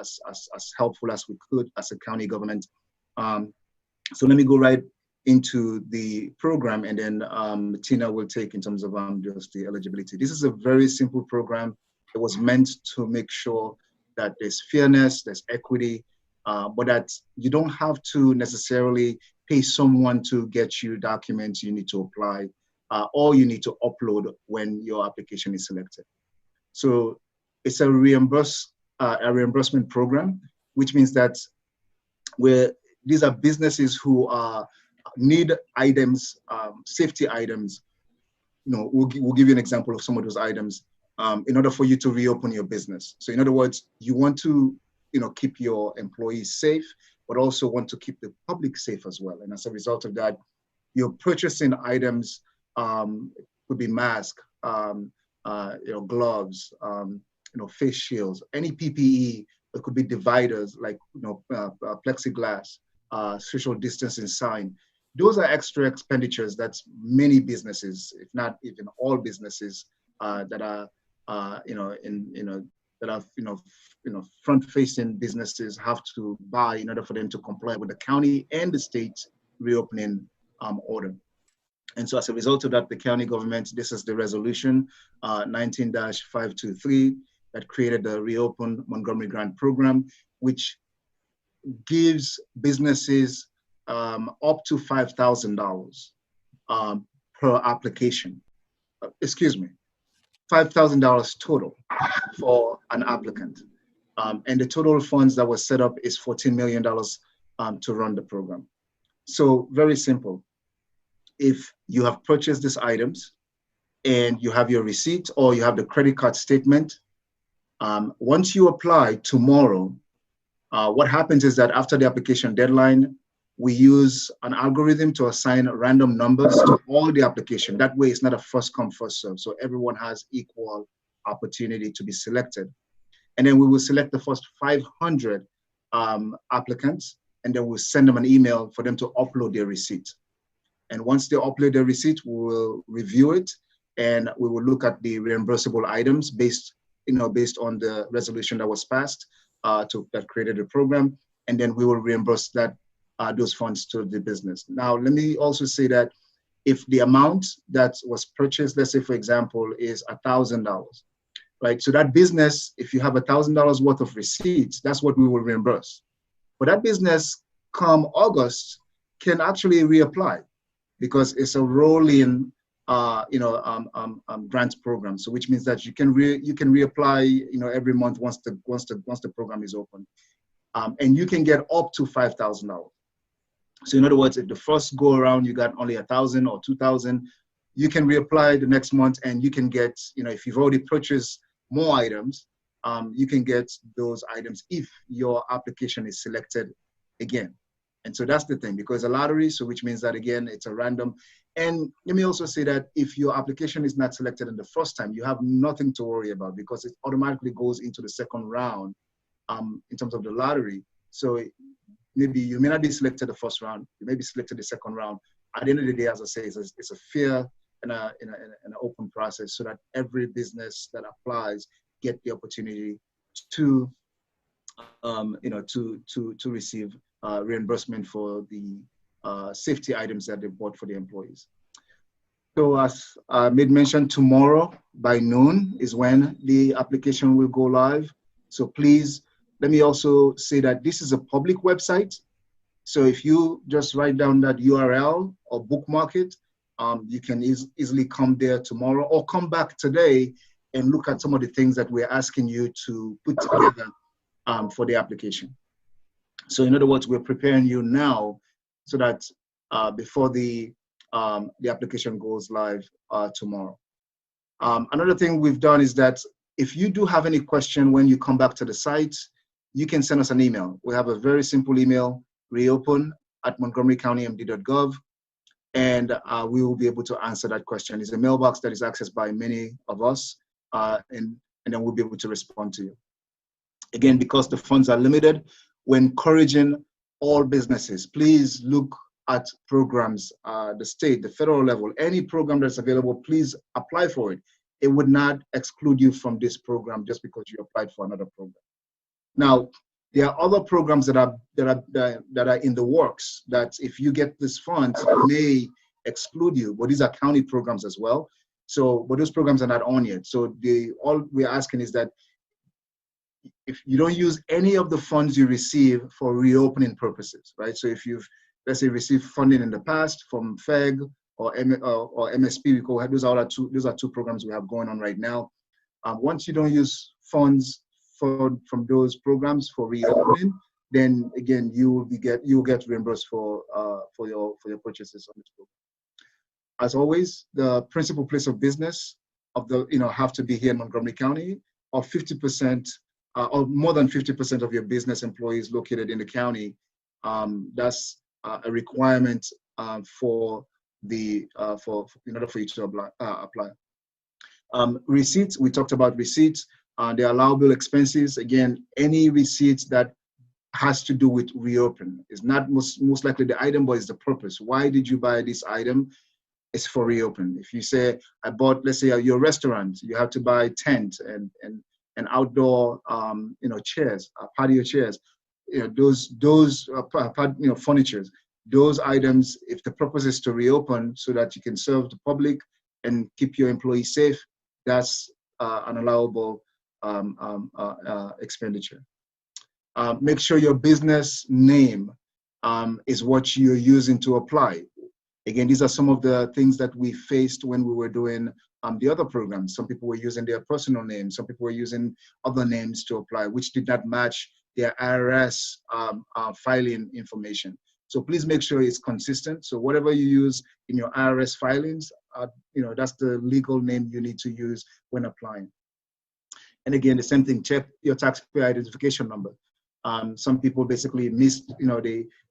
as helpful as we could as a county government. So let me go right into the program, and then Tina will take in terms of just the eligibility. This is a very simple program. It was meant to make sure that there's fairness, there's equity, but that you don't have to necessarily pay someone to get you documents you need to apply, or you need to upload when your application is selected. So it's a reimbursement program, which means that these are businesses who need items, safety items. We'll give you an example of some of those items in order for you to reopen your business. So in other words, you want to keep your employees safe, but also want to keep the public safe as well. And as a result of that, you're purchasing items, could be masks, gloves, face shields, any PPE. It could be dividers like plexiglass, social distancing sign. Those are extra expenditures that many businesses, if not even all businesses, that are front-facing businesses have to buy in order for them to comply with the county and the state reopening order. And so as a result of that, the county government, this is the resolution 19-523 that created the Reopen Montgomery Grant Program, which gives businesses up to $5,000 per application. Excuse me, $5,000 total for an applicant. And the total funds that was set up is $14 million to run the program. So very simple. If you have purchased these items and you have your receipt or you have the credit card statement, once you apply tomorrow, what happens is that after the application deadline, we use an algorithm to assign random numbers to all the application. That way it's not a first come, first serve. So everyone has equal opportunity to be selected. And then we will select the first 500 applicants, and then we'll send them an email for them to upload their receipt. And once they upload their receipt, we will review it, and we will look at the reimbursable items based on the resolution that was passed that created the program, and then we will reimburse those funds to the business. Now, let me also say that if the amount that was purchased, let's say for example, is $1,000, right? So that business, if you have $1,000 worth of receipts, that's what we will reimburse. But that business, come August, can actually reapply because it's a rolling grants program. So which means that you can reapply every month once the program is open, and you can get up to $5,000. So in other words, if the first go around you got only 1,000 or 2,000, you can reapply the next month, and you can get if you've already purchased more items, you can get those items if your application is selected again. And so that's the thing, because a lottery, so which means that again, it's a random. And let me also say that if your application is not selected in the first time, you have nothing to worry about because it automatically goes into the second round in terms of the lottery. So maybe you may not be selected the first round, you may be selected the second round. At the end of the day, as I say, it's a fair and an open process so that every business that applies get the opportunity to receive reimbursement for the safety items that they bought for the employees. So as I made mention, tomorrow by noon is when the application will go live. So please, let me also say that this is a public website. So if you just write down that URL or bookmark it, you can easily come there tomorrow or come back today and look at some of the things that we're asking you to put together for the application. So in other words, we're preparing you now so that before the application goes live tomorrow. Another thing we've done is that if you do have any question when you come back to the site, you can send us an email. We have a very simple email, reopen@montgomerycountymd.gov, and we will be able to answer that question. It's a mailbox that is accessed by many of us, and then we'll be able to respond to you. Again, because the funds are limited, we're encouraging all businesses, please look at programs, the state, the federal level, any program that's available, please apply for it. It would not exclude you from this program just because you applied for another program. Now, There are other programs that are in the works that if you get this fund may exclude you, but these are county programs as well. So, but those programs are not on yet. So all we're asking is that if you don't use any of the funds you receive for reopening purposes, right? So if you've, let's say, received funding in the past from FEG or MSP, those are two programs we have going on right now. Once you don't use funds from those programs for reopening, then again you will get reimbursed for your purchases on this program. As always, the principal place of business of the have to be here in Montgomery County, or 50% or more than 50% of your business employees located in the county. That's a requirement for in order for you to apply. Receipts, we talked about receipts. The allowable expenses, again, any receipts that has to do with reopen. It's not most likely the item, but it's the purpose. Why did you buy this item? It's for reopen. If you say, I bought, let's say, your restaurant, you have to buy tent and outdoor, chairs, patio chairs, those furnitures, those items, if the purpose is to reopen so that you can serve the public and keep your employees safe, that's an allowable expenditure. Make sure your business name is what you're using to apply. Again, these are some of the things that we faced when we were doing the other programs. Some people were using their personal names. Some people were using other names to apply, which did not match their IRS filing information. So please make sure it's consistent. So whatever you use in your IRS filings, that's the legal name you need to use when applying. And again, the same thing, check your taxpayer identification number. Some people basically miss,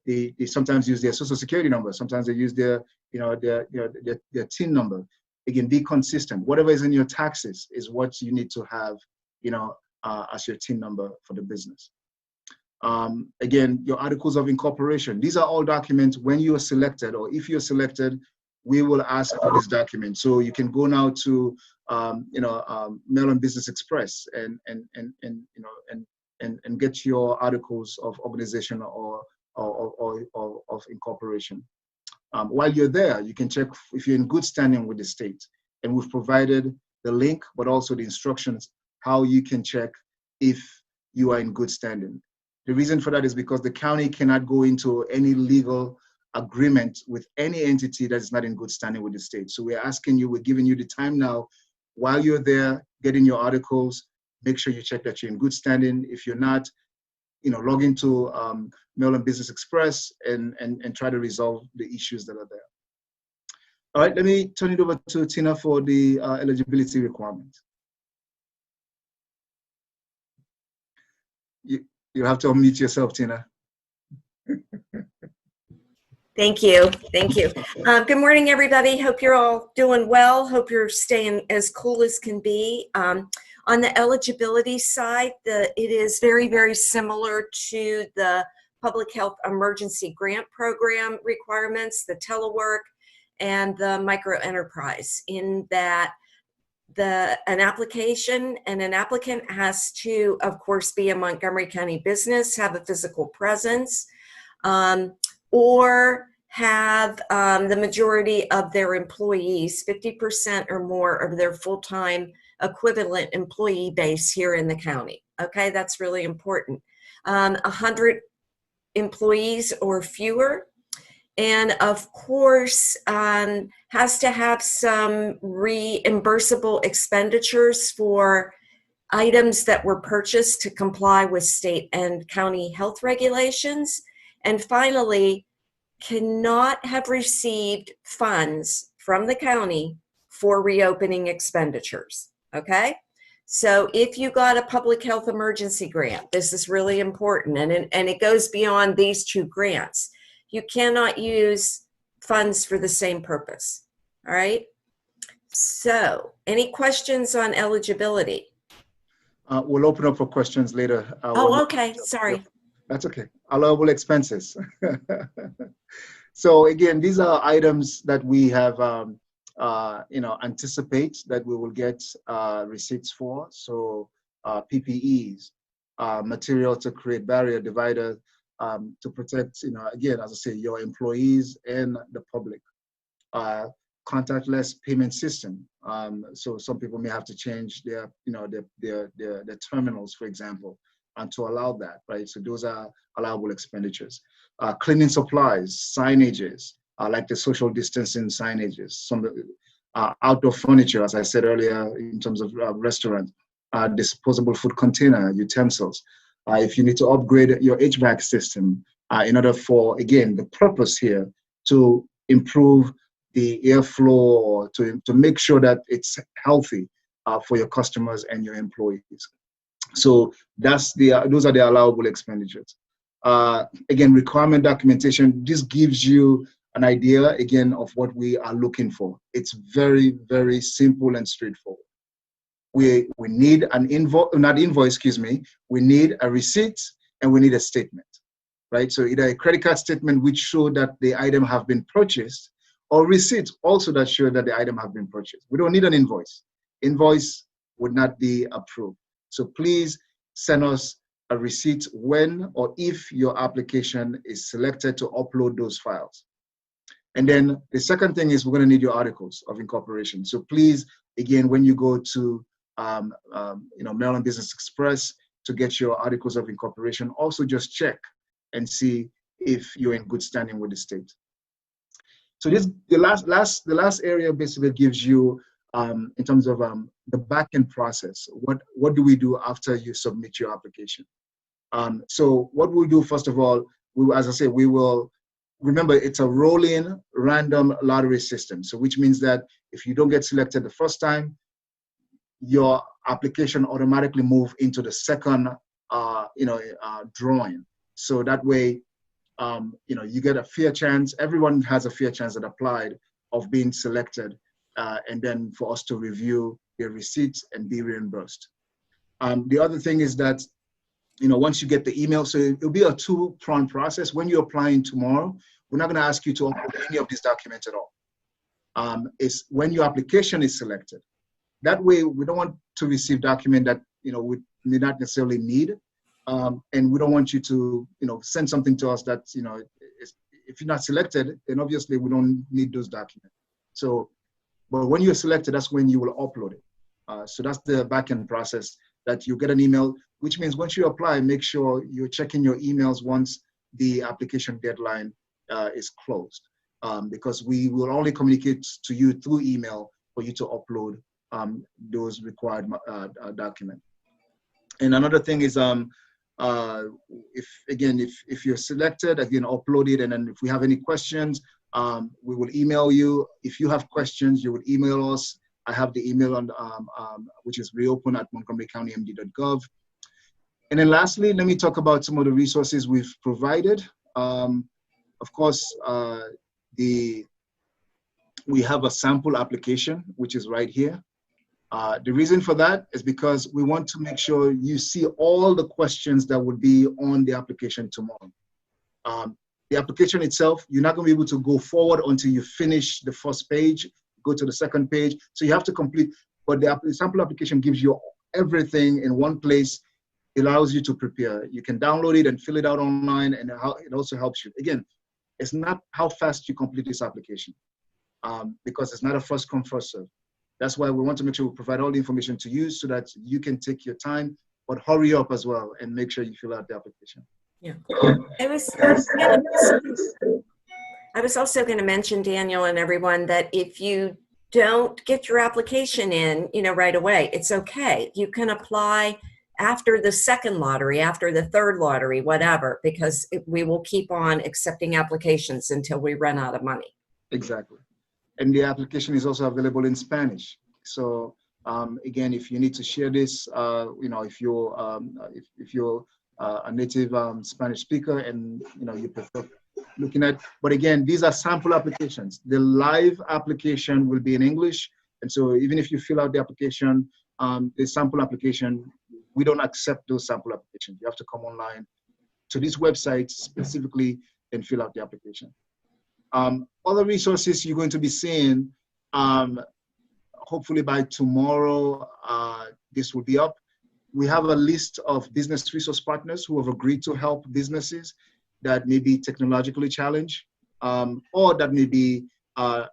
they sometimes use their social security number. Sometimes they use their TIN number. Again, be consistent. Whatever is in your taxes is what you need to have, as your TIN number for the business. Again, your articles of incorporation. These are all documents when you are selected, or if you're selected, we will ask for this document. So you can go now to, Mail and Business Express and get your articles of organization or of incorporation. While you're there, you can check if you're in good standing with the state. And we've provided the link, but also the instructions, how you can check if you are in good standing. The reason for that is because the county cannot go into any legal agreement with any entity that is not in good standing with the state. So we're giving you the time now, while you're there getting your articles, make sure you check that you're in good standing. If you're not, log into Mail and Business Express and try to resolve the issues that are there. All right, let me turn it over to Tina for the eligibility requirement. You have to unmute yourself, Tina. Thank you. Thank you. Good morning, everybody. Hope you're all doing well. Hope you're staying as cool as can be. On the eligibility side, it is very, very similar to the Public Health Emergency Grant Program requirements, the telework, and the microenterprise, in that an application and an applicant has to, of course, be a Montgomery County business, have a physical presence, or have the majority of their employees, 50% or more of their full-time equivalent employee base here in the county. Okay, that's really important. 100 employees or fewer. And of course, has to have some reimbursable expenditures for items that were purchased to comply with state and county health regulations. And finally, cannot have received funds from the county for reopening expenditures. Okay? So if you got a public health emergency grant, this is really important, and it goes beyond these two grants. You cannot use funds for the same purpose. All right? So any questions on eligibility? We'll open up for questions later. Okay. Sorry. That's okay. Allowable expenses. So again, these are items that we have, anticipate that we will get receipts for. So PPEs, material to create barrier divider to protect, again, as I say, your employees and the public. Contactless payment system. So some people may have to change their terminals, for example, and to allow that, right? So those are allowable expenditures. Cleaning supplies, signages, like the social distancing signages, some outdoor furniture, as I said earlier, in terms of restaurant, disposable food container, utensils. If you need to upgrade your HVAC system in order for, again, the purpose here to improve the airflow, or to make sure that it's healthy for your customers and your employees. So those are the allowable expenditures. Again, requirement documentation, this gives you an idea, again, of what we are looking for. It's very, very simple and straightforward. We need we need a receipt and we need a statement, right? So either a credit card statement which show that the item have been purchased, or receipts also that show that the item have been purchased. We don't need an invoice. Invoice would not be approved. So please send us a receipt when or if your application is selected to upload those files. And then the second thing is we're going to need your articles of incorporation. So please, again, when you go to Maryland Business Express to get your articles of incorporation, also just check and see if you're in good standing with the state. So the last area basically gives you, in terms of the back-end process, what do we do after you submit your application? So what we'll do, first of all, as I say, we will, remember, it's a rolling random lottery system. So which means that if you don't get selected the first time, your application automatically move into the second, drawing. So that way, you get a fair chance. Everyone has a fair chance that applied of being selected, and then for us to review their receipts and be reimbursed. The other thing is that, once you get the email, so it'll be a two-pronged process. When you're applying tomorrow, we're not going to ask you to upload any of these documents at all. It's when your application is selected. That way, we don't want to receive document that we may not necessarily need. And we don't want you to, send something to us that, if you're not selected, then obviously we don't need those documents. So, but when you're selected, that's when you will upload it. So that's the back-end process, that you get an email, which means once you apply, make sure you're checking your emails once the application deadline is closed, because we will only communicate to you through email for you to upload those required documents. And another thing is, if you're selected, again, upload it. And then if we have any questions, we will email you. If you have questions, you would email us. I have the email on, which is reopen@montgomerycountymd.gov. And then lastly, let me talk about some of the resources we've provided. Of course, we have a sample application, which is right here. The reason for that is because we want to make sure you see all the questions that would be on the application tomorrow. The application itself, you're not going to be able to go forward until you finish the first page, go to the second page. So you have to complete, but the sample application gives you everything in one place. It allows you to prepare. You can download it and fill it out online, and it also helps you. Again, it's not how fast you complete this application, because it's not a first come, first serve. That's why we want to make sure we provide all the information to you so that you can take your time, but hurry up as well and make sure you fill out the application. Yeah. I was also going to mention, Daniel and everyone, that if you don't get your application in, right away, it's okay. You can apply after the second lottery, after the third lottery, whatever, because we will keep on accepting applications until we run out of money. Exactly. And the application is also available in Spanish. So again, if you need to share this, if you're a native Spanish speaker and you prefer looking at, but again, these are sample applications. The live application will be in English, and so even if you fill out the application, the sample application, we don't accept those sample applications. You have to come online to this website specifically and fill out the application. Other resources you're going to be seeing, hopefully by tomorrow, this will be up. We have a list of business resource partners who have agreed to help businesses that may be technologically challenged, or that may be,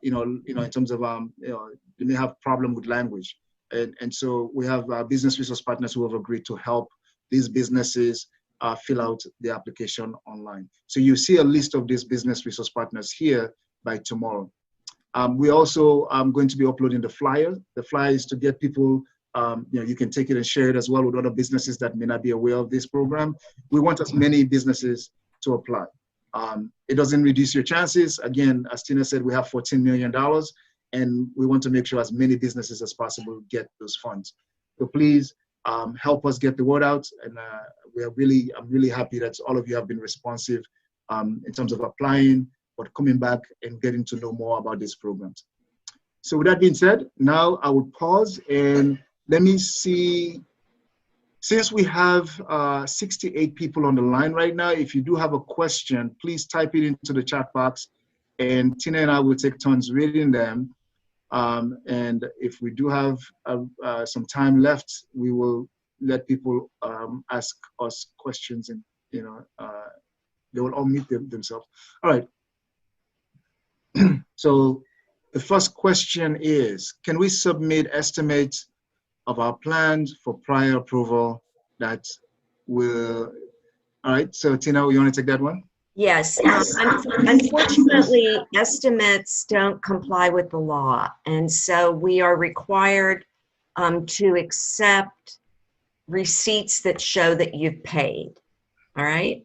in terms of, they may have problem with language. And so we have business resource partners who have agreed to help these businesses fill out the application online. So you see a list of these business resource partners here by tomorrow. We also going to be uploading the flyer. The flyer is to get people, you can take it and share it as well with other businesses that may not be aware of this program. We want as many businesses to apply. It doesn't reduce your chances. Again, as Tina said, we have $14 million, and we want to make sure as many businesses as possible get those funds. So please help us get the word out. And I'm really happy that all of you have been responsive in terms of applying, but coming back and getting to know more about these programs. So with that being said, now I will pause and let me see. Since we have 68 people on the line right now, if you do have a question, please type it into the chat box, and Tina and I will take turns reading them. And if we do have some time left, we will let people ask us questions, and they will unmute themselves. All right. So the first question is, can we submit estimates of our plans for prior approval that will, all right, so Tina, you want to take that one? Yes. Unfortunately, estimates don't comply with the law. And so we are required to accept receipts that show that you've paid. All right?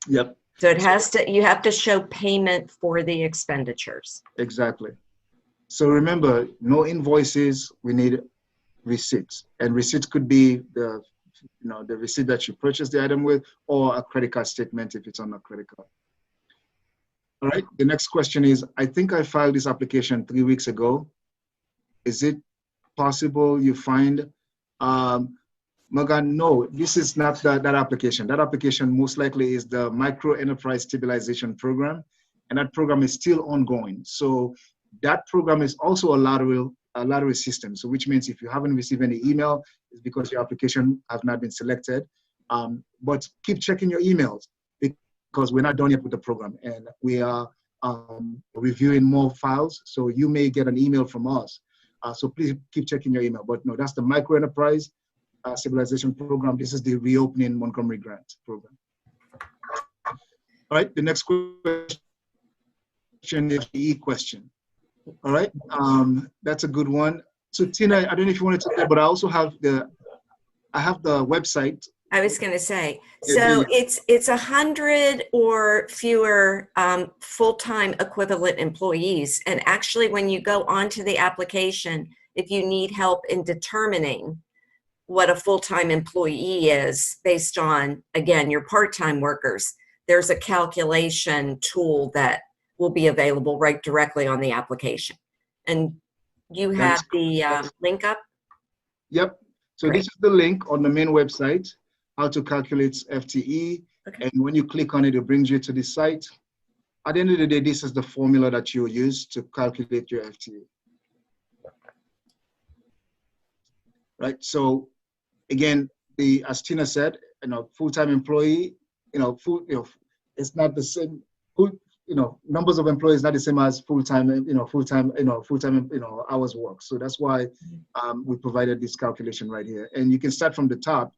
Yep. So you have to show payment for the expenditures. Exactly. So remember, no invoices, we need receipts. And receipts could be the receipt that you purchased the item with, or a credit card statement if it's on a credit card. All right, the next question is, I think I filed this application 3 weeks ago. Is it possible you find, Morgan, no, this is not that application. That application most likely is the Micro Enterprise Stabilization Program, and that program is still ongoing. So that program is also a lottery system. So which means if you haven't received any email, it's because your application has not been selected. But keep checking your emails, because we're not done yet with the program, and we are reviewing more files. So you may get an email from us. So please keep checking your email. But no, that's the Micro Enterprise Stabilization Program. This is the Reopening Montgomery Grant Program. All right, the next question is the question. All right, that's a good one. So Tina, I don't know if you want to take that, but I also have the website. I was going to say, so it's 100 or fewer full-time equivalent employees. And actually, when you go onto the application, if you need help in determining what a full-time employee is based on, again, your part-time workers, there's a calculation tool that will be available right directly on the application. And you have the link up? Yep. So Great. This is the link on the main website, how to calculate FTE. Okay. And when you click on it, it brings you to the site. At the end of the day, this is the formula that you use to calculate your FTE. Right. So again, as Tina said, full-time employee, it's not the same. Numbers of employees not the same as full-time hours work. So that's why we provided this calculation right here. And you can start from the top.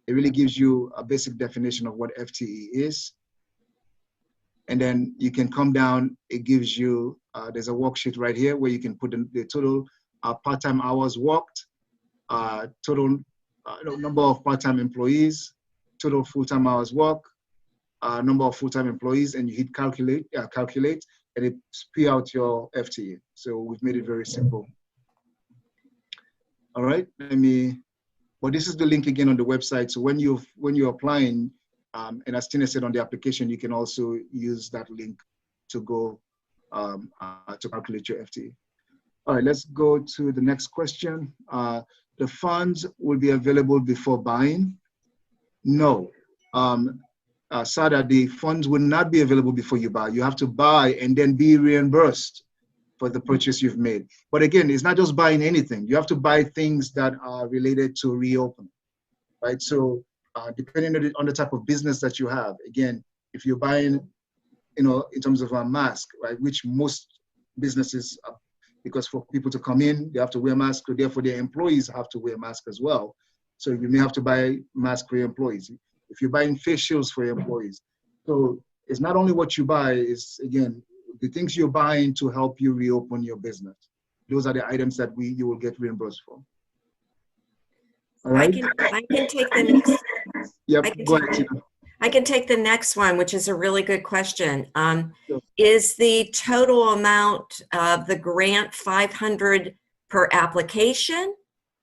It really gives you a basic definition of what FTE is. And then you can come down, it gives you, there's a worksheet right here where you can put the total part-time hours worked, total number of part-time employees, total full-time hours work, number of full-time employees, and you hit calculate, and it spew out your FTE. So we've made it very simple. All right, but this is the link again on the website. So when you're applying, and as Tina said on the application, you can also use that link to go to calculate your FTE. All right, let's go to the next question. The funds will be available before buying? No. Sada, the funds will not be available before you buy. You have to buy and then be reimbursed for the purchase you've made. But again, it's not just buying anything. You have to buy things that are related to reopen. right? So depending on the type of business that you have, again, if you're buying, in terms of a mask, right, which most businesses, because for people to come in, they have to wear masks, so therefore their employees have to wear masks as well. So you may have to buy masks for your employees. If you're buying face shields for your employees. So it's not only what you buy, it's, again, the things you're buying to help you reopen your business. Those are the items that you will get reimbursed for. All right? I can take the next. Yep, go ahead, Tina. I can take the next one, which is a really good question. Sure. Is the total amount of the grant 500 per application,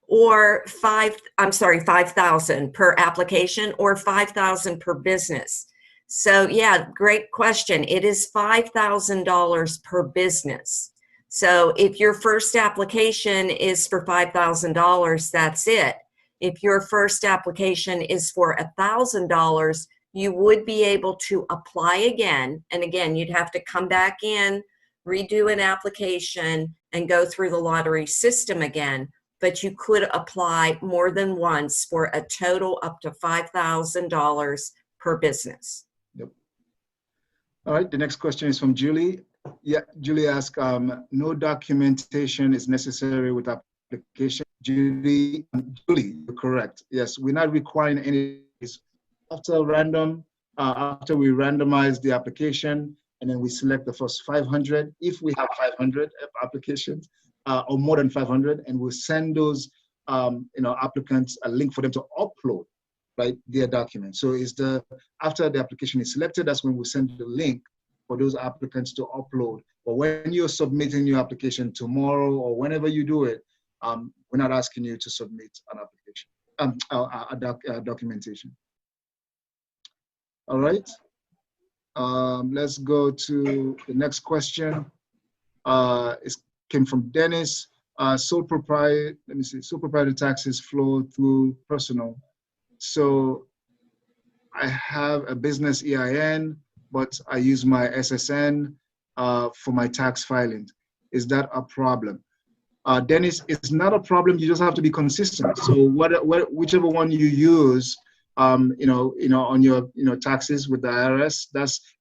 or 5,000 per application, or 5,000 per business? So yeah, great question. It is $5,000 per business. So if your first application is for $5,000, that's it. If your first application is for $1,000, you would be able to apply again. And again, you'd have to come back in, redo an application, and go through the lottery system again. But you could apply more than once for a total up to $5,000 per business. Yep. All right, the next question is from Julie. Yeah, Julie asked, no documentation is necessary with application. Julie, you're correct. Yes, we're not requiring any. After we randomize the application, and then we select the first 500, if we have 500 applications or more than 500, and we'll send those applicants a link for them to upload, right, their documents. So after the application is selected, that's when we send the link for those applicants to upload. But when you're submitting your application tomorrow or whenever you do it, we're not asking you to submit an application, documentation. All right, let's go to the next question. It came from Dennis. Sole proprietor taxes flow through personal. So I have a business EIN, but I use my SSN for my tax filings. Is that a problem? Dennis, it's not a problem. You just have to be consistent. So whichever one you use, on your taxes with the IRS,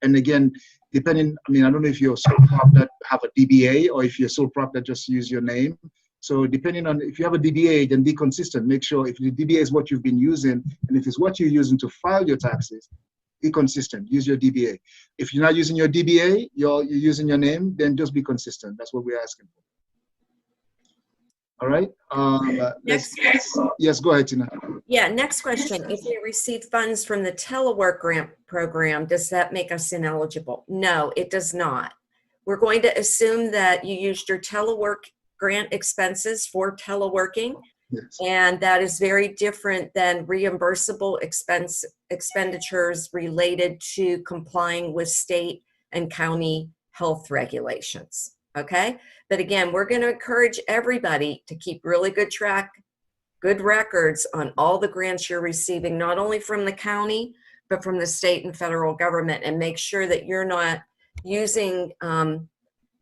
and again, depending, I don't know if you're sole prop that have a DBA or if you're sole prop that just use your name. So depending on, if you have a DBA, then be consistent. Make sure if the DBA is what you've been using, and if it's what you're using to file your taxes, be consistent, use your DBA. If you're not using your DBA, you're using your name, then just be consistent. That's what we're asking for. All right. Yes, go ahead, Tina. Yeah, next question. If we receive funds from the telework grant program, does that make us ineligible? No, it does not. We're going to assume that you used your telework grant expenses for teleworking. Yes. And that is very different than reimbursable expenditures related to complying with state and county health regulations. Okay. But again, we're going to encourage everybody to keep really good records on all the grants you're receiving, not only from the county, but from the state and federal government, and make sure that you're not using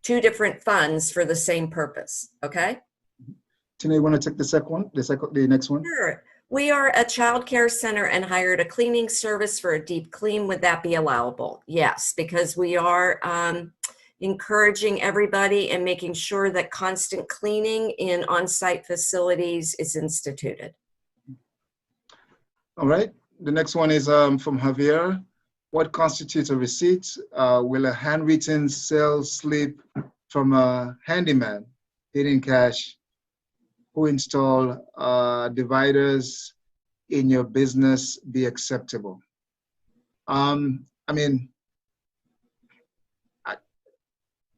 two different funds for the same purpose. Okay. Tina, you want to take the next one? Sure. We are a child care center and hired a cleaning service for a deep clean. Would that be allowable? Yes, because we are encouraging everybody and making sure that constant cleaning in on-site facilities is instituted. All right. The next one is from Javier. What constitutes a receipt? Will a handwritten sales slip from a handyman hidden cash who install dividers in your business be acceptable?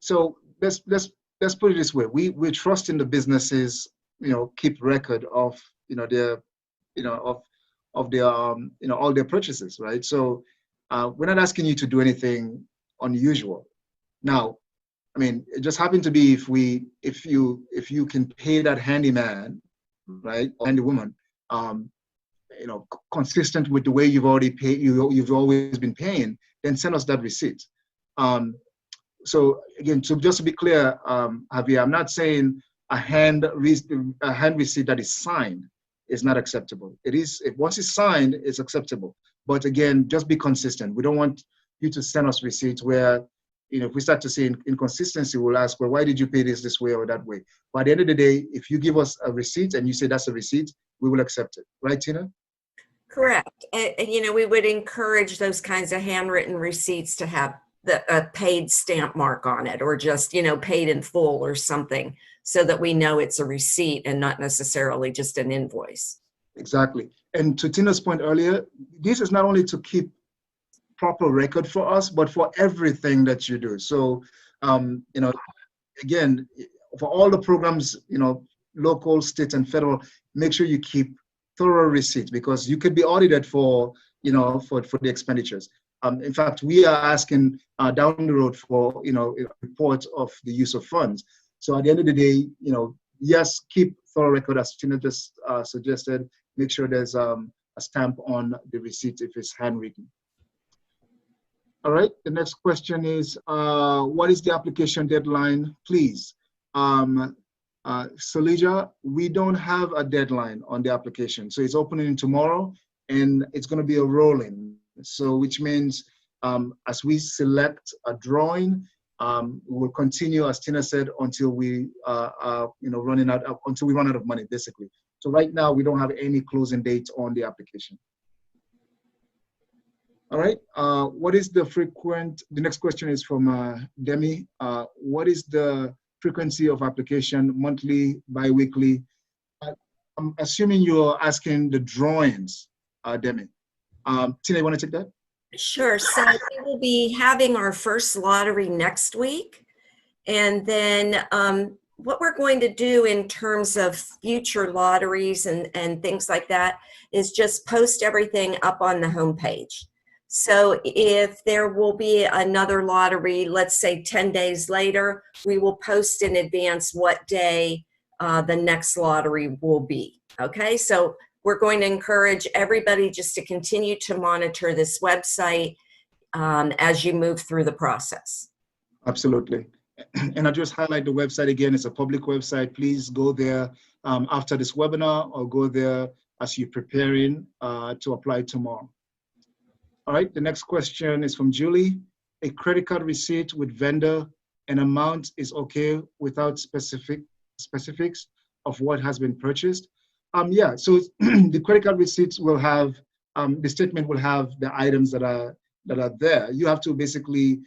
So let's put it this way. We trust in the businesses, keep record of their all their purchases, right? So we're not asking you to do anything unusual. Now, it just happened to be if you can pay that handyman, right, or handywoman, consistent with the way you've already paid, you've always been paying, then send us that receipt. So again, just to be clear, Javier, I'm not saying a hand receipt that is signed. is not acceptable. It is, once it's signed, it's acceptable. But again, just be consistent. We don't want you to send us receipts where, if we start to see inconsistency, we'll ask, well, why did you pay this way or that way? But at the end of the day, if you give us a receipt and you say that's a receipt, we will accept it. Right, Tina? Correct. And, we would encourage those kinds of handwritten receipts to have a paid stamp mark on it, or just, paid in full or something, so that we know it's a receipt and not necessarily just an invoice. Exactly. And to Tina's point earlier, this is not only to keep proper record for us, but for everything that you do. So, again, for all the programs, local, state, and federal, make sure you keep thorough receipts, because you could be audited for the expenditures. In fact, we are asking down the road for, a report of the use of funds. So at the end of the day, yes, keep thorough record, as Tina just suggested. Make sure there's a stamp on the receipt if it's handwritten. All right, the next question is, what is the application deadline, please? Salija, we don't have a deadline on the application. So it's opening tomorrow, and it's going to be a rolling. So which means as we select a drawing, we will continue, as Tina said, until we until we run out of money, basically. So right now, we don't have any closing date on the application. All right, what is the next question is from Demi. What is the frequency of application, monthly, bi-weekly? I'm assuming you're asking the drawings, Demi. Tina, you want to take that? Sure. So we will be having our first lottery next week. And then what we're going to do in terms of future lotteries and things like that is just post everything up on the homepage. So if there will be another lottery, let's say 10 days later, we will post in advance what day the next lottery will be. Okay, so we're going to encourage everybody just to continue to monitor this website as you move through the process. Absolutely. And I'll just highlight the website again. It's a public website. Please go there after this webinar, or go there as you're preparing to apply tomorrow. All right, the next question is from Julie. A credit card receipt with vendor and amount is okay without specifics of what has been purchased? Yeah, so the credit card receipts will have, the statement will have the items that are there. You have to basically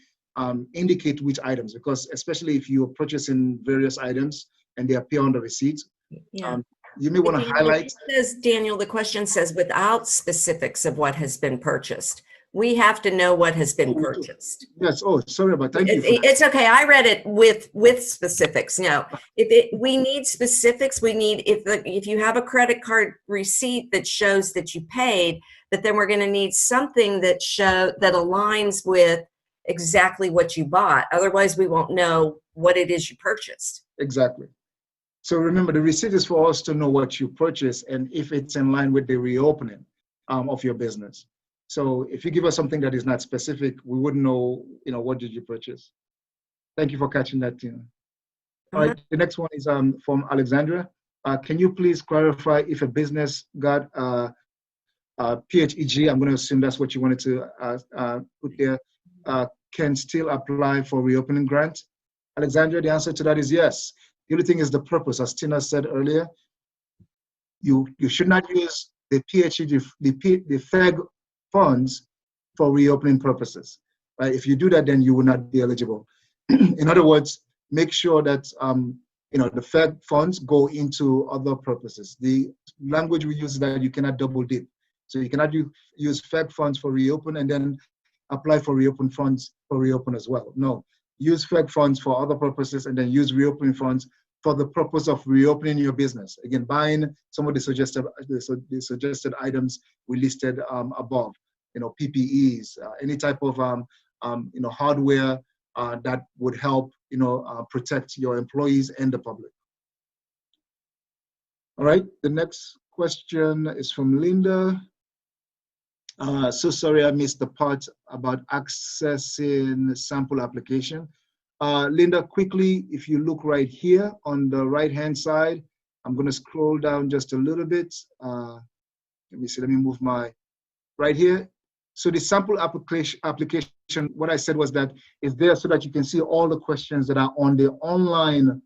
indicate which items, because especially if you're purchasing various items and they appear on the receipt, yeah. You may want to highlight. Daniel, the question says without specifics of what has been purchased. We have to know what has been purchased. Yes. Oh, sorry about that. Thank you. It's okay. I read it with specifics. No, we need specifics. We need, if you have a credit card receipt that shows that you paid, but then we're going to need something that aligns with exactly what you bought. Otherwise, we won't know what it is you purchased. Exactly. So remember, the receipt is for us to know what you purchased and if it's in line with the reopening of your business. So if you give us something that is not specific, we wouldn't know, what did you purchase. Thank you for catching that, Tina. All right, the next one is from Alexandra. Can you please clarify if a business got PHEG, I'm going to assume that's what you wanted to put there, can still apply for reopening grant? Alexandra, the answer to that is yes. The only thing is the purpose. As Tina said earlier, you should not use the PHEG, the FEG funds for reopening purposes. Right? If you do that, then you will not be eligible. In other words, make sure that the FEG funds go into other purposes. The language we use is that you cannot double dip. So you cannot use FEG funds for reopen and then apply for reopen funds for reopen as well. No, use FEG funds for other purposes and then use reopening funds for the purpose of reopening your business. Again, buying some of the suggested items we listed above, PPEs, any type of hardware that would help protect your employees and the public. All right, the next question is from Linda. So sorry I missed the part about accessing sample application. Linda, quickly, if you look right here on the right-hand side, I'm going to scroll down just a little bit. Let me see, let me move my, right here. So the sample application, what I said was that is there so that you can see all the questions that are on the online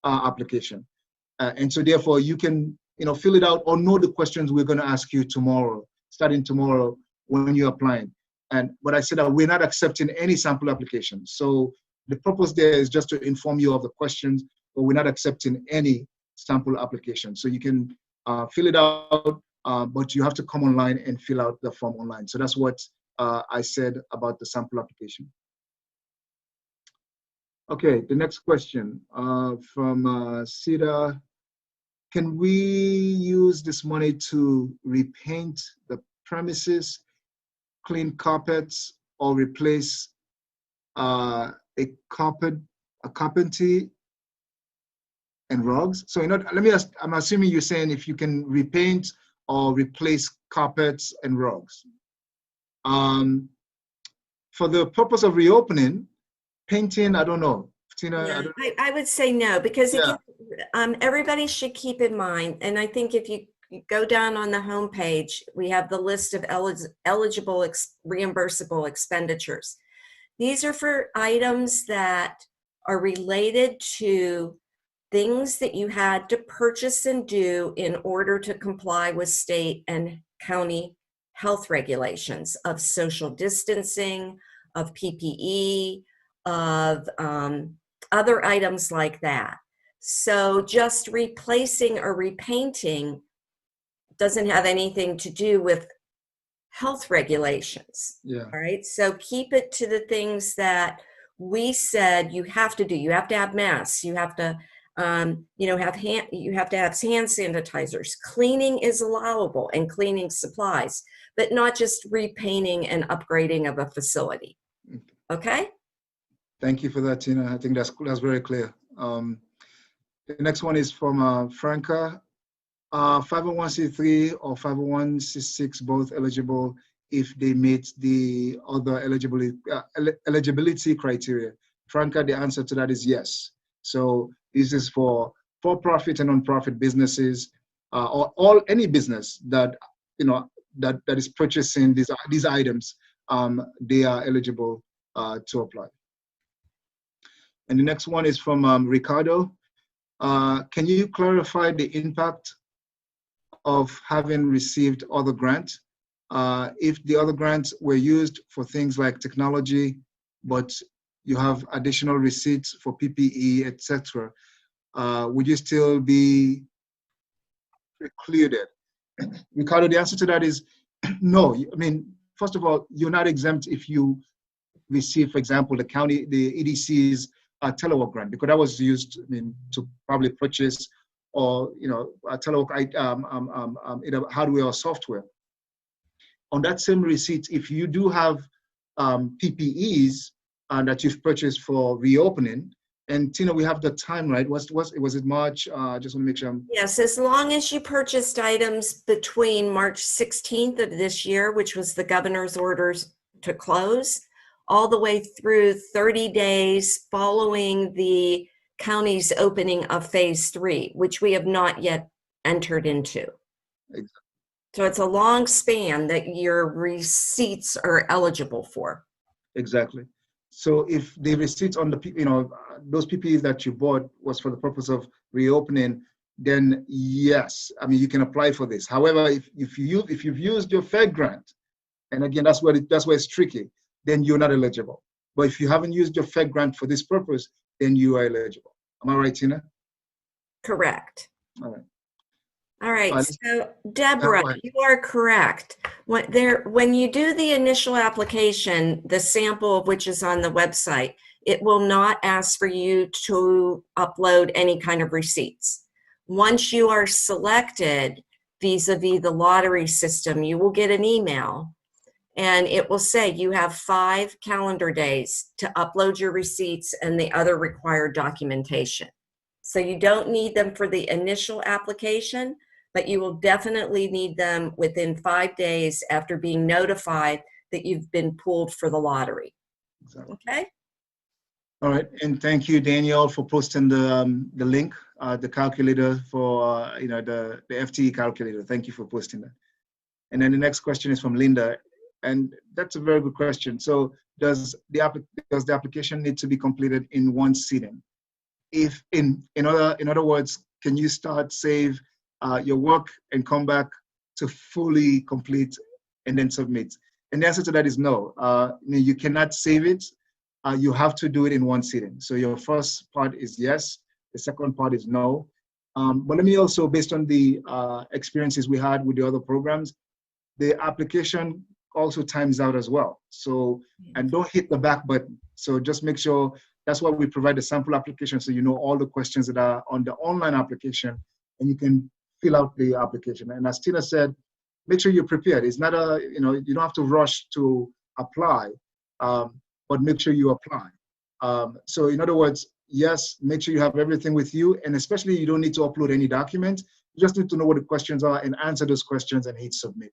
application. And so therefore you can, fill it out or know the questions we're going to ask you tomorrow, starting tomorrow when you're applying. And what I said that we're not accepting any sample applications. So the purpose there is just to inform you of the questions, but we're not accepting any sample application. So you can fill it out, but you have to come online and fill out the form online. So that's what I said about the sample application. Okay, the next question from Sita. Can we use this money to repaint the premises, clean carpets, or replace a carpentry and rugs? So let me ask, I'm assuming you're saying if you can repaint or replace carpets and rugs. For the purpose of reopening, painting, I don't know. Tina, Yeah, I don't know. I would say no, because Yeah. again, everybody should keep in mind, and I think if you go down on the homepage, we have the list of eligible reimbursable expenditures. These are for items that are related to things that you had to purchase and do in order to comply with state and county health regulations of social distancing, of PPE, of other items like that. So just replacing or repainting doesn't have anything to do with health regulations. Yeah. All right. So keep it to the things that we said you have to do. You have to have masks. You have to, you have hand sanitizers. Cleaning is allowable and cleaning supplies, but not just repainting and upgrading of a facility. Okay. Thank you for that, Tina. I think that's very clear. The next one is from Franca. 501c3 or 501c6 both eligible if they meet the other eligibility criteria? Franca, the answer to that is yes. So this is for for-profit and non-profit businesses, or any business that that is purchasing these items. They are eligible to apply. And the next one is from Ricardo. Can you clarify the impact of having received other grants? If the other grants were used for things like technology, but you have additional receipts for PPE, etc., would you still be precluded? Ricardo, the answer to that is no. I mean, first of all, you're not exempt if you receive, for example, the EDC's telework grant, because that was used, to probably purchase or telework either hardware or software. On that same receipt, if you do have PPEs that you've purchased for reopening, and Tina, we have the time, right? Was it March? I just want to make sure. Yes, as long as you purchased items between March 16th of this year, which was the governor's orders to close, all the way through 30 days following the county's opening of phase 3, which we have not yet entered into. Exactly. So it's a long span that your receipts are eligible for. Exactly. So if the receipts on the those PPEs that you bought was for the purpose of reopening, then yes, you can apply for this. However, if you've used your Fed grant, and again that's where it's tricky, then you're not eligible. But if you haven't used your Fed grant for this purpose, then you are eligible. Am I right, Tina? Correct. All right. All right. So Deborah, you are correct. When you do the initial application, the sample of which is on the website, it will not ask for you to upload any kind of receipts. Once you are selected vis-a-vis the lottery system, you will get an email and it will say you have 5 calendar days to upload your receipts and the other required documentation. So you don't need them for the initial application, but you will definitely need them within 5 days after being notified that you've been pulled for the lottery. Exactly. Okay? All right, and thank you, Danielle, for posting the link, the calculator for the FTE calculator. Thank you for posting that. And then the next question is from Linda, and that's a very good question. So does the application need to be completed in one sitting? If in other words, can you start, save your work, and come back to fully complete and then submit? And the answer to that is no. You cannot save it. You have to do it in one sitting. So your first part is yes. The second part is no. But let me also, based on the experiences we had with the other programs, the application also times out as well. So, and don't hit the back button. So just make sure, that's why we provide a sample application, so you know all the questions that are on the online application, and you can fill out the application. And as Tina said, make sure you're prepared. It's not you don't have to rush to apply, but make sure you apply. So in other words, yes, make sure you have everything with you, and especially you don't need to upload any document. You just need to know what the questions are and answer those questions and hit submit.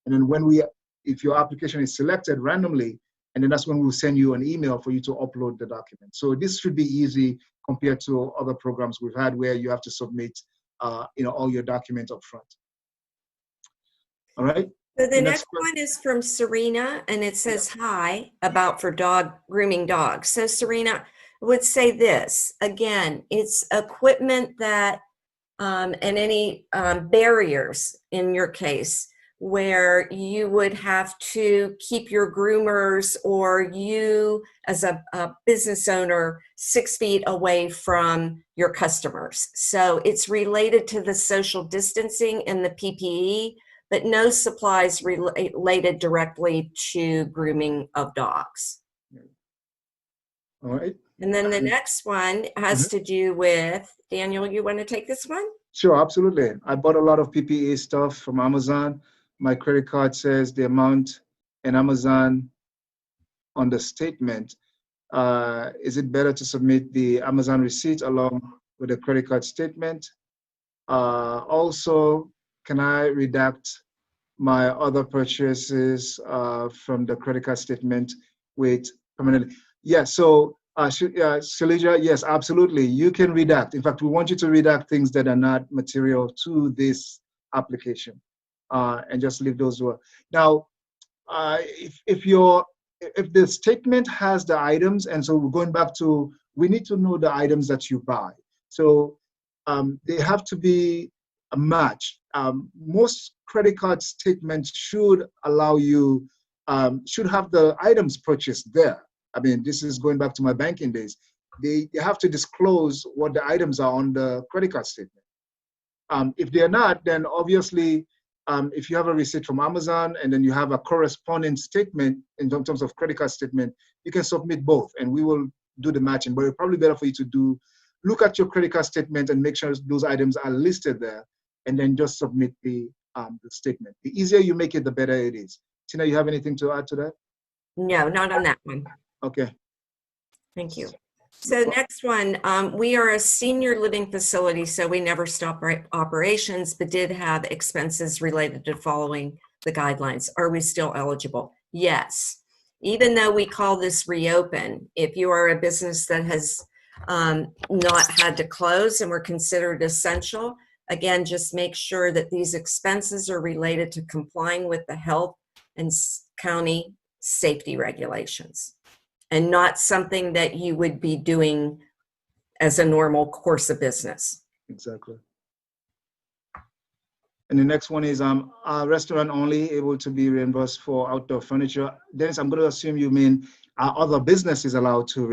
And then if your application is selected randomly, and then that's when we'll send you an email for you to upload the document. So this should be easy compared to other programs we've had where you have to submit all your documents up front. All right. So the next one is from Serena, and it says, hi, about for grooming dogs. So Serena would say this, again, it's equipment that, and any barriers in your case, where you would have to keep your groomers or you as a business owner 6 feet away from your customers. So it's related to the social distancing and the PPE, but no supplies related directly to grooming of dogs. All right. And then the next one has to do with, Daniel, you want to take this one? Sure, absolutely. I bought a lot of PPE stuff from Amazon. My credit card says the amount in Amazon on the statement. Is it better to submit the Amazon receipt along with the credit card statement? Also, can I redact my other purchases from the credit card statement with permanently? Yeah, so Shalija, yes, absolutely. You can redact. In fact, we want you to redact things that are not material to this application. And just leave those. Now, if the statement has the items, and so we're going back to, we need to know the items that you buy. So they have to be a match. Most credit card statements should allow you, should have the items purchased there. I mean, this is going back to my banking days. They have to disclose what the items are on the credit card statement. If they're not, then obviously, if you have a receipt from Amazon and then you have a corresponding statement in terms of credit card statement, you can submit both and we will do the matching. But it's probably better for you to look at your credit card statement and make sure those items are listed there, and then just submit the statement. The easier you make it, the better it is. Tina, you have anything to add to that? No, not on that one. Okay. Thank you. So next one, we are a senior living facility, so we never stop operations, but did have expenses related to following the guidelines. Are we still eligible? Yes. Even though we call this reopen, if you are a business that has not had to close and were considered essential, again, just make sure that these expenses are related to complying with the health and county safety regulations, and not something that you would be doing as a normal course of business. Exactly. And the next one is restaurant only able to be reimbursed for outdoor furniture. Dennis, I'm going to assume you mean other businesses allowed to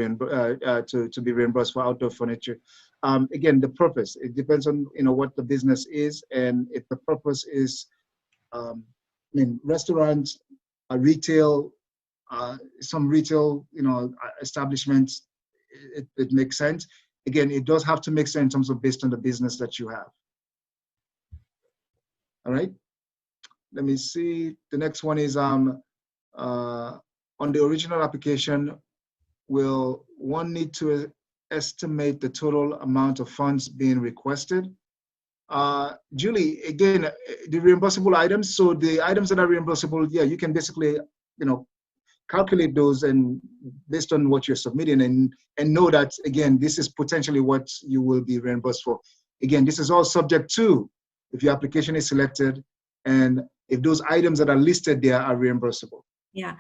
be reimbursed for outdoor furniture. Again, the purpose, it depends on what the business is, and if the purpose is, restaurants, retail. Some retail, establishments, it makes sense. Again, it does have to make sense in terms of based on the business that you have. All right. Let me see. The next one is on the original application, will one need to estimate the total amount of funds being requested? Julie, again, the reimbursable items. So the items that are reimbursable, yeah, you can basically, calculate those and based on what you're submitting and know that, again, this is potentially what you will be reimbursed for. Again, this is all subject to if your application is selected and if those items that are listed there are reimbursable. Yeah.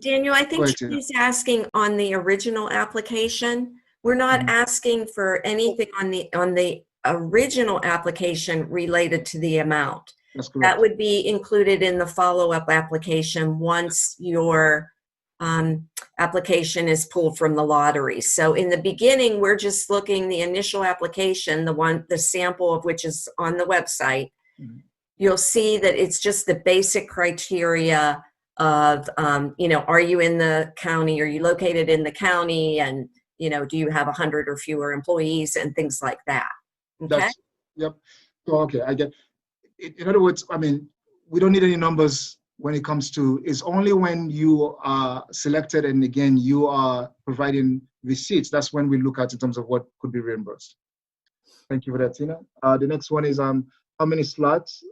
Daniel, I think she's asking on the original application. We're not asking for anything on the original application related to the amount. That's correct. That would be included in the follow-up application once your application is pulled from the lottery. So in the beginning, we're just looking the initial application, the sample of which is on the website. You'll see that it's just the basic criteria of, are you in the county? Are you located in the county? And, do you have 100 or fewer employees and things like that? Okay. Yep. So, okay, I get. In other words, I mean, we don't need any numbers when it comes to. It's only when you are selected and again you are providing receipts. That's when we look at in terms of what could be reimbursed. Thank you for that, Tina. The next one is how many slots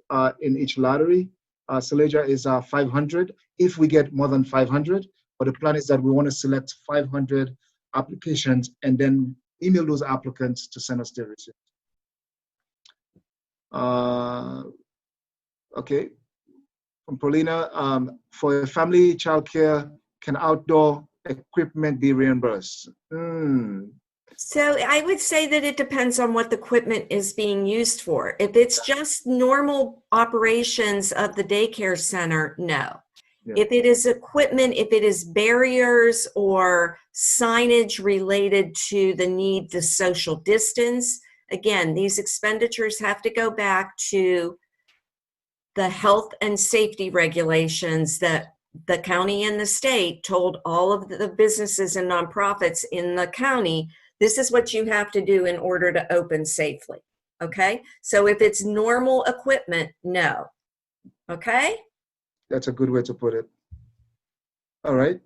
in each lottery. Saleja is 500 if we get more than 500, but the plan is that we want to select 500 applications and then email those applicants to send us their receipt. Okay, from Paulina, for a family childcare, can outdoor equipment be reimbursed? So I would say that it depends on what the equipment is being used for. If it's just normal operations of the daycare center, no. Yeah. If it is equipment, if it is barriers or signage related to the need to social distance, again, these expenditures have to go back to the health and safety regulations that the county and the state told all of the businesses and nonprofits in the county, this is what you have to do in order to open safely. Okay? So if it's normal equipment, no. Okay? That's a good way to put it. All right.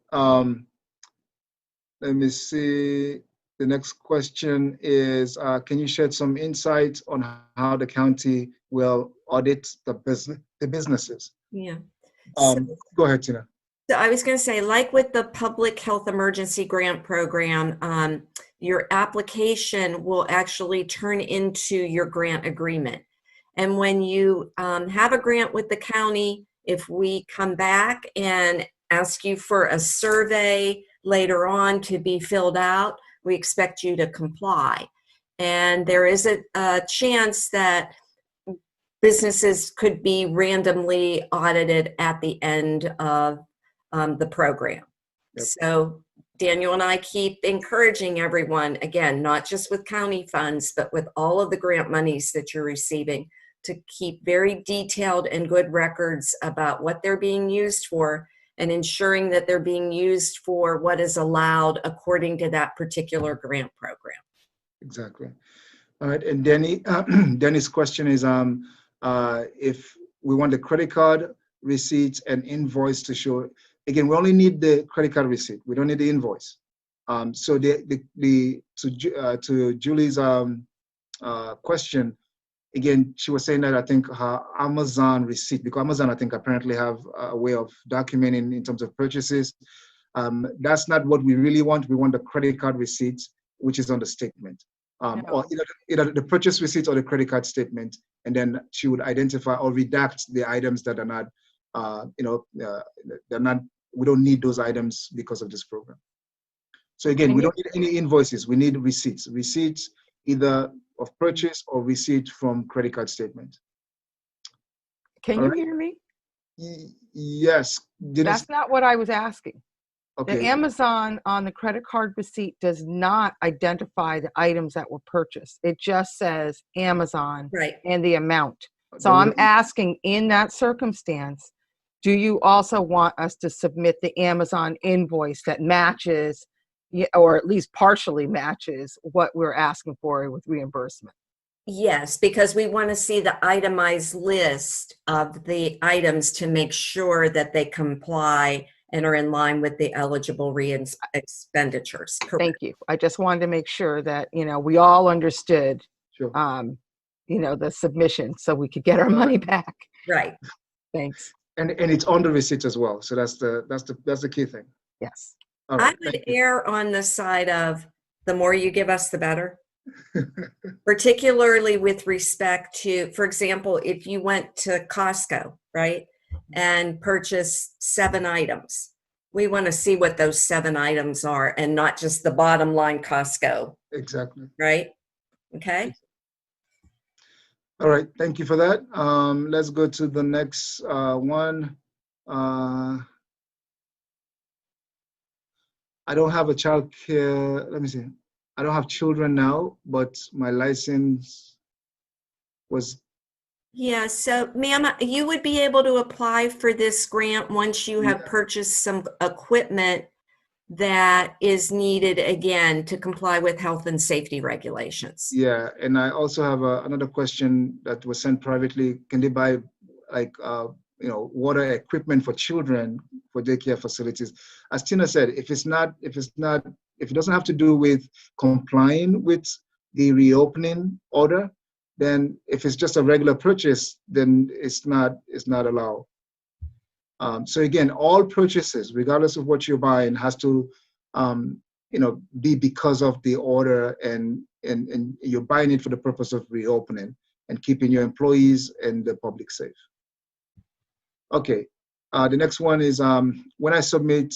Let me see. The next question is, can you shed some insight on how the county will audit the businesses? Yeah. Go ahead, Tina. So I was going to say, like with the Public Health Emergency Grant Program, your application will actually turn into your grant agreement. And when you have a grant with the county, if we come back and ask you for a survey later on to be filled out, we expect you to comply. And there is a chance that businesses could be randomly audited at the end of the program. Yep. So Daniel and I keep encouraging everyone, again, not just with county funds, but with all of the grant monies that you're receiving, to keep very detailed and good records about what they're being used for and ensuring that they're being used for what is allowed according to that particular grant program. Exactly. All right. And Danny's question is, if we want the credit card receipts and invoice to show, again, we only need the credit card receipt. We don't need the invoice. So to Julie's question, again, she was saying that I think her Amazon receipt, because Amazon, I think, apparently have a way of documenting in terms of purchases. That's not what we really want. We want the credit card receipt, which is on the statement. Or either the purchase receipt or the credit card statement, and then she would identify or redact the items that are not, they're not. We don't need those items because of this program. So again, we don't need any invoices. We need receipts. Receipts either of purchase or receipt from credit card statement. Can you hear me? Yes. That's not what I was asking. Okay. The Amazon on the credit card receipt does not identify the items that were purchased. It just says Amazon and the amount. So I'm asking, in that circumstance, do you also want us to submit the Amazon invoice that matches, or at least partially matches, what we're asking for with reimbursement? Yes, because we want to see the itemized list of the items to make sure that they comply and are in line with the eligible expenditures. Correct. Thank you. I just wanted to make sure that, we all understood, sure. The submission so we could get our money back. Right. Thanks. And it's on the receipt as well. So that's the key thing. Yes. All right, I would err on the side of the more you give us, the better. Particularly with respect to, for example, if you went to Costco, right, and purchased 7 items, we want to see what those 7 items are and not just the bottom line Costco. Exactly. Right? Okay. All right, thank you for that. Let's go to the next one. I don't have a child care, let me see. I don't have children now, but my license was. Yeah, so ma'am, you would be able to apply for this grant once you have purchased some equipment that is needed again to comply with health and safety regulations. Yeah, and I also have another question that was sent privately. Can they buy like water equipment for children for daycare facilities? As Tina said, if it doesn't have to do with complying with the reopening order, then if it's just a regular purchase, then it's not allowed. So again, all purchases, regardless of what you're buying, has to be because of the order, and you're buying it for the purpose of reopening and keeping your employees and the public safe. Okay, the next one is when I submit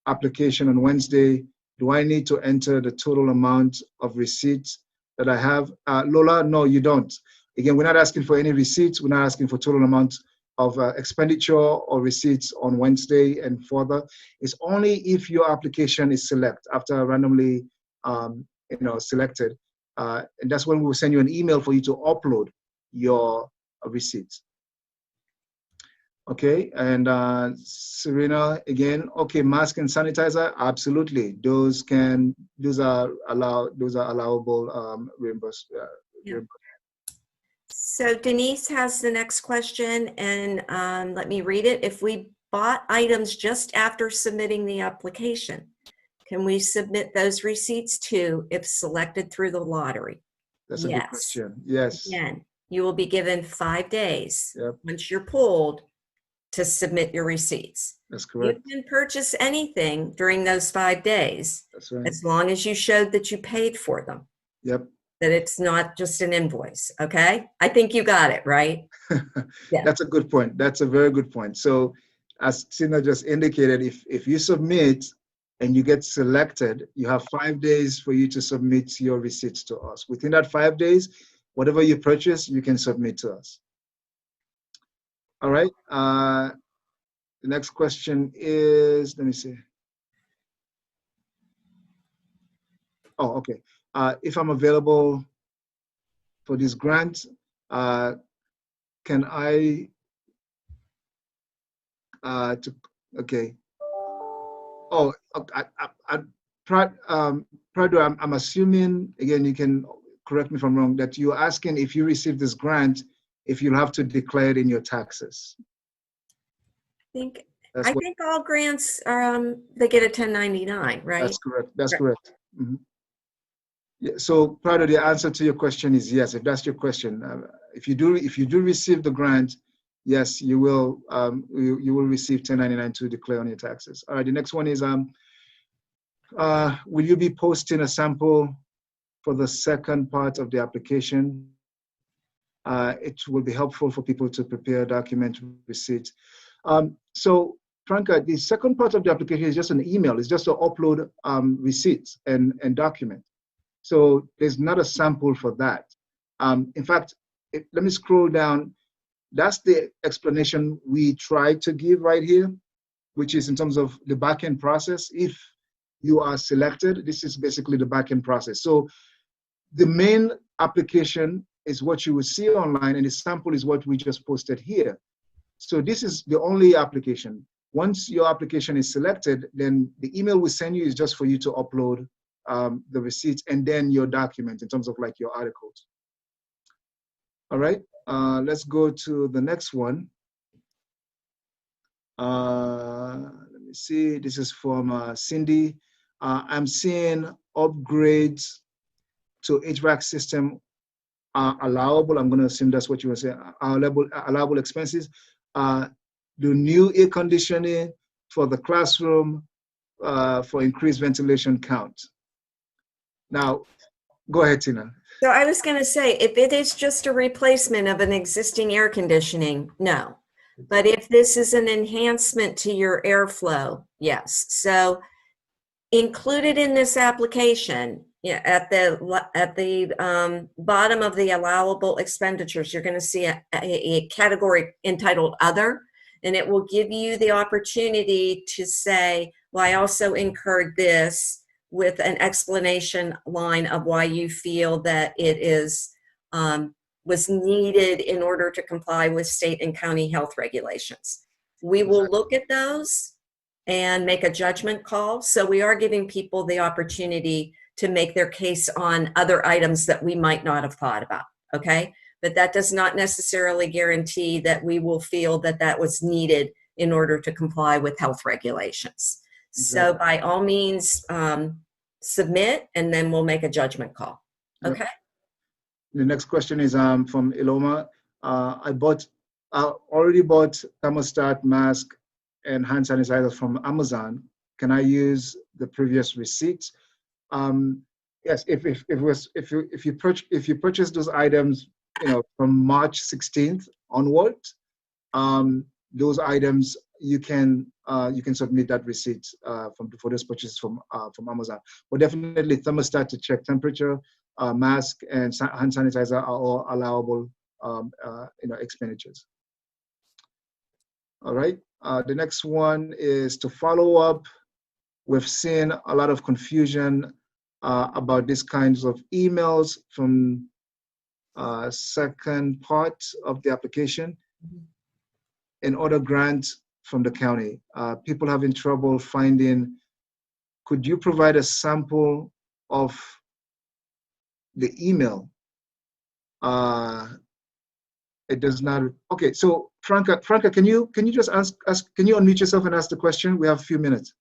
application on Wednesday, do I need to enter the total amount of receipts that I have? Lola, no, you don't. Again, we're not asking for any receipts. We're not asking for total amount of expenditure or receipts on Wednesday and further. It's only if your application is after randomly selected, and that's when we will send you an email for you to upload your receipts. Okay, and Serena again. Okay, mask and sanitizer, absolutely. Those are allowable reimburse. So Denise has the next question, and let me read it. If we bought items just after submitting the application, can we submit those receipts too if selected through the lottery? That's a good question. Yes. Again, you will be given 5 days once you're pulled to submit your receipts. That's correct. You can purchase anything during those 5 days. That's right. As long as you showed that you paid for them. Yep. That it's not just an invoice. Okay. I think you got it, right? Yeah. That's a good point. That's a very good point. So as Tina just indicated, if you submit and you get selected, you have 5 days for you to submit your receipts to us. Within that 5 days, whatever you purchase, you can submit to us. All right. The next question is, let me see. Oh, okay. If I'm available for this grant, can I, okay. Oh, Prado, I'm assuming, again, you can correct me if I'm wrong, that you're asking if you receive this grant, if you'll have to declare it in your taxes. I think all grants, they get a 1099, right? That's correct. That's correct. Mm-hmm. Yeah, so Prado, the answer to your question is yes. If that's your question, if you do receive the grant, yes, you will receive 1099 to declare on your taxes. All right. The next one is will you be posting a sample for the second part of the application? It will be helpful for people to prepare document receipts. So Franca, the second part of the application is just an email. It's just to upload receipts and document. So there's not a sample for that. In fact, let me scroll down. That's the explanation we try to give right here, which is in terms of the backend process. If you are selected, this is basically the backend process. So the main application is what you will see online, and the sample is what we just posted here. So this is the only application. Once your application is selected, then the email we send you is just for you to upload the receipts and then your document in terms of like your articles. All right, let's go to the next one. Let me see, this is from Cindy. I'm seeing upgrades to HVAC system are allowable. I'm going to assume that's what you were saying, allowable expenses. The new air conditioning for the classroom for increased ventilation count. Now, go ahead, Tina. So I was going to say, if it is just a replacement of an existing air conditioning, no. But if this is an enhancement to your airflow, yes. So included in this application, yeah, at the bottom of the allowable expenditures, you're going to see a category entitled Other, and it will give you the opportunity to say, well, I also incurred this, with an explanation line of why you feel that it is was needed in order to comply with state and county health regulations. We will look at those and make a judgment call. So we are giving people the opportunity to make their case on other items that we might not have thought about, okay? But that does not necessarily guarantee that we will feel that that was needed in order to comply with health regulations. So by all means, submit, and then we'll make a judgment call. Okay. The next question is from Iloma. I already bought thermostat, mask, and hand sanitizer from Amazon. Can I use the previous receipts? Yes, if you purchase those items, from March 16th onward, those items you can submit that receipt for those purchases from Amazon. But definitely thermostat to check temperature, mask, and hand sanitizer are all allowable expenditures. All right. The next one is to follow up. We've seen a lot of confusion about these kinds of emails from second part of the application. In order grant from the county. People having trouble finding. Could you provide a sample of the email? It does not. Okay, so Franca, can you just can you unmute yourself and ask the question? We have a few minutes.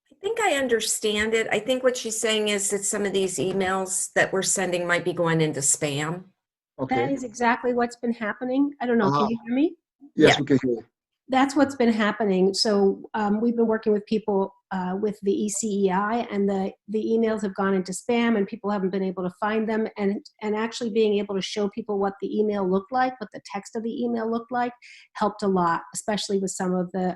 I think I understand it. I think what she's saying is that some of these emails that we're sending might be going into spam. Okay. That is exactly what's been happening. I don't know. Can you hear me? Yes, we can hear you. That's what's been happening. So we've been working with people with the ECEI, and the emails have gone into spam, and people haven't been able to find them. And actually being able to show people what the email looked like, what the text of the email looked like, helped a lot, especially with some of the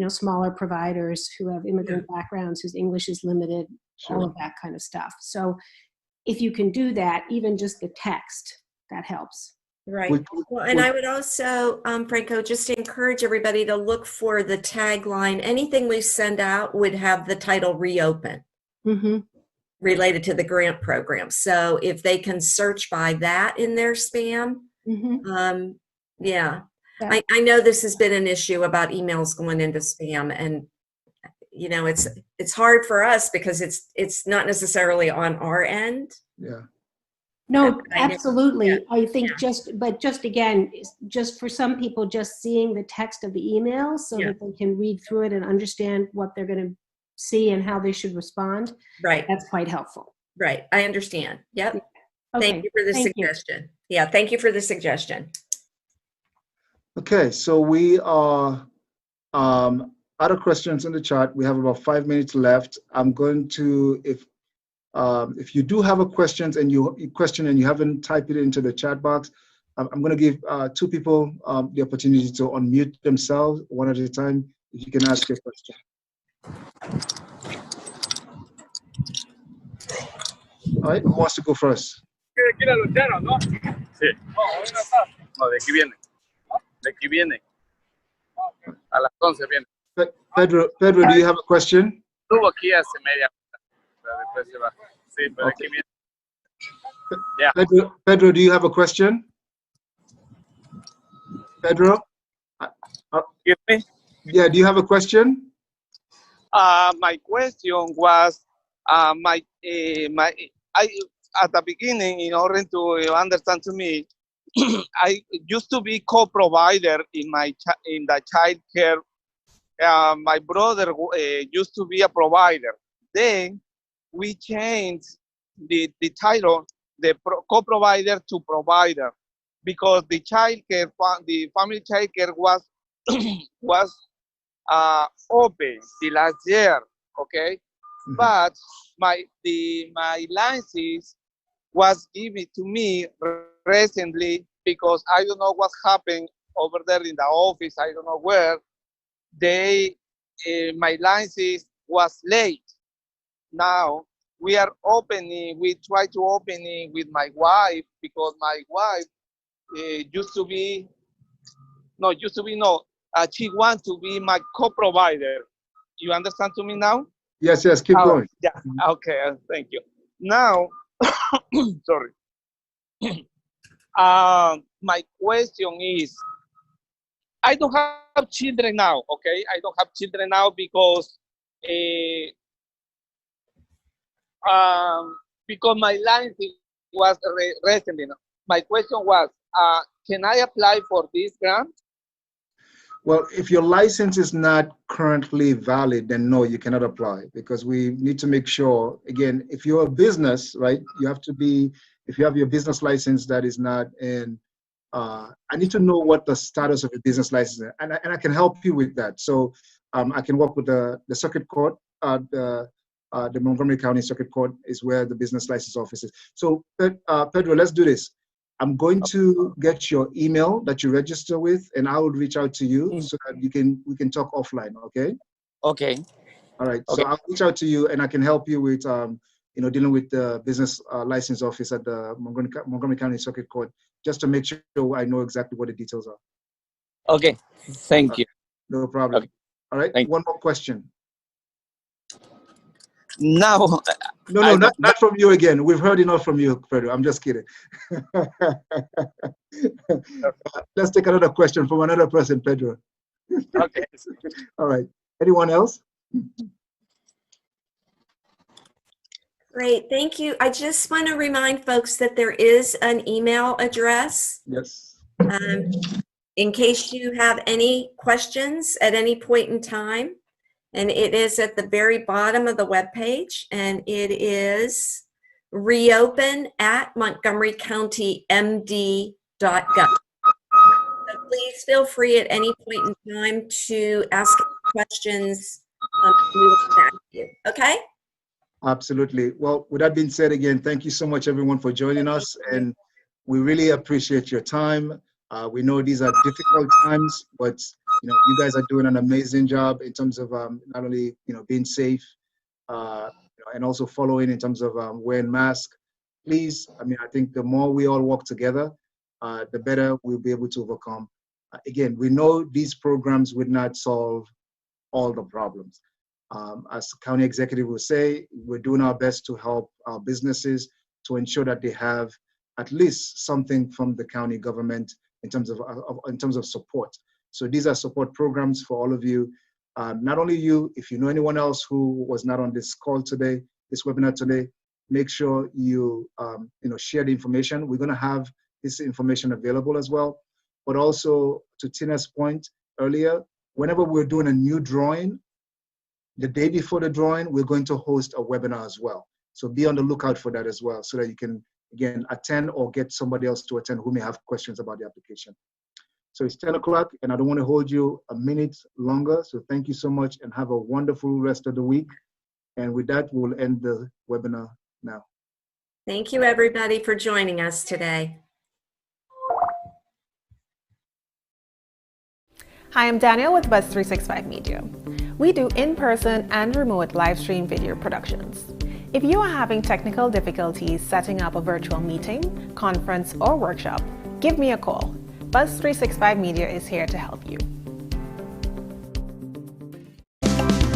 smaller providers who have immigrant backgrounds, whose English is limited, all of that kind of stuff. So if you can do that, even just the text, that helps. Right. Well, and I would also, Franco, just encourage everybody to look for the tagline. Anything we send out would have the title Reopen related to the grant program. So if they can search by that in their spam, I know this has been an issue about emails going into spam, and it's hard for us because it's not necessarily on our end. Yeah. No, absolutely. I think just again, just for some people, just seeing the text of the email so that they can read through it and understand what they're going to see and how they should respond. Right. That's quite helpful. Right. I understand. Yep. Okay. Thank you for the suggestion. Yeah. Thank you for the suggestion. Okay. So we are, other questions in the chat. We have about 5 minutes left. I'm going to, if you do have a question and you haven't typed it into the chat box, I'm going to give two people the opportunity to unmute themselves one at a time. If you can ask your question. All right, who wants to go first? Sí. No, de aquí viene. De aquí viene. A las 11 viene. Pedro, do you have a question? Estuvo aquí hace media hora. Después se va. Sí, pero aquí viene. Yeah. Pedro, do you have a question? Pedro? Excuse me? Yeah, do you have a question? My question was, at the beginning, in order to understand to me, I used to be co-provider in the child care. My brother used to be a provider. Then we changed the title, the co-provider to provider, because the child care, the family child care was open the last year, okay? Mhm. But my license was given to me recently because I don't know what happened over there in the office. I don't know where my license was late. Now we try to open it with my wife because my wife she wants to be my co-provider. You understand to me now? Yes, keep going. Yeah, okay, thank you. Now, sorry. My question is, I don't have children now, okay? I don't have children now because my license was recently. My question was, can I apply for this grant? Well, if your license is not currently valid, then no, you cannot apply, because we need to make sure, again, if you're a business, right, if you have your business license that is not in, I need to know what the status of your business license is, and I can help you with that. So I can work with the circuit court, the Montgomery County Circuit Court is where the business license office is. So Pedro, let's do this. I'm going to get your email that you register with, and I will reach out to you so that we can talk offline. Okay. Okay. All right. Okay. So I'll reach out to you, and I can help you with dealing with the business license office at the Montgomery County Circuit Court, just to make sure I know exactly what the details are. Okay. Thank you. No problem. Okay. All right. One more question. No. No, not from you again. We've heard enough from you, Pedro. I'm just kidding. Let's take another question from another person, Pedro. Okay. All right. Anyone else? Great, thank you. I just want to remind folks that there is an email address. Yes. In case you have any questions at any point in time. And it is at the very bottom of the webpage, and it is reopen@montgomerycountymd.gov. So please feel free at any point in time to ask questions. We will come back to you. Okay? Absolutely. Well, with that being said, again, thank you so much, everyone, for joining us, and we really appreciate your time. We know these are difficult times, but you guys are doing an amazing job in terms of not only being safe, and also following in terms of wearing masks. Please, I think the more we all work together, the better we'll be able to overcome. Again, we know these programs would not solve all the problems. As the county executive will say, we're doing our best to help our businesses to ensure that they have at least something from the county government in terms of support. So these are support programs for all of you. Not only you, if you know anyone else who was not on this call today, this webinar today, make sure you share the information. We're going to have this information available as well. But also, to Tina's point earlier, whenever we're doing a new drawing, the day before the drawing, we're going to host a webinar as well. So be on the lookout for that as well, so that you can, again, attend or get somebody else to attend who may have questions about the application. So it's 10 o'clock, and I don't want to hold you a minute longer. So thank you so much, and have a wonderful rest of the week. And with that, we'll end the webinar now. Thank you, everybody, for joining us today. Hi, I'm Danielle with Buzz 365 Media. We do in-person and remote live stream video productions. If you are having technical difficulties setting up a virtual meeting, conference, or workshop, give me a call. Buzz 365 Media is here to help you.